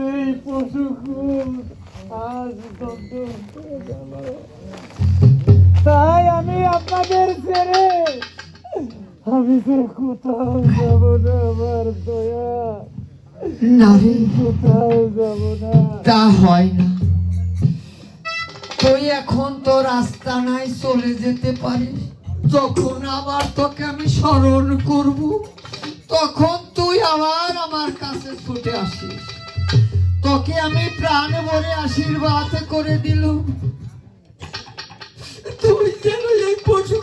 এই পশুকুল আজ দগ্ধ হয়ে গেল। তাই আমি আপনাদের ছেড়ে আমি যে কোথাও যাব না, আমার দয়া না রে, কোথাও যাব না। তা হয় না। তুই এখন তো রাস্তা নাই, চলে যেতে পারিস। যখন আবার তোকে আমি স্মরণ করব, তখন তুই আবার আমার কাছে ছুটে আসিস। তোকে আমি প্রাণ ভরে আশীর্বাদ করে দিলুম, তুই যেন এই পশু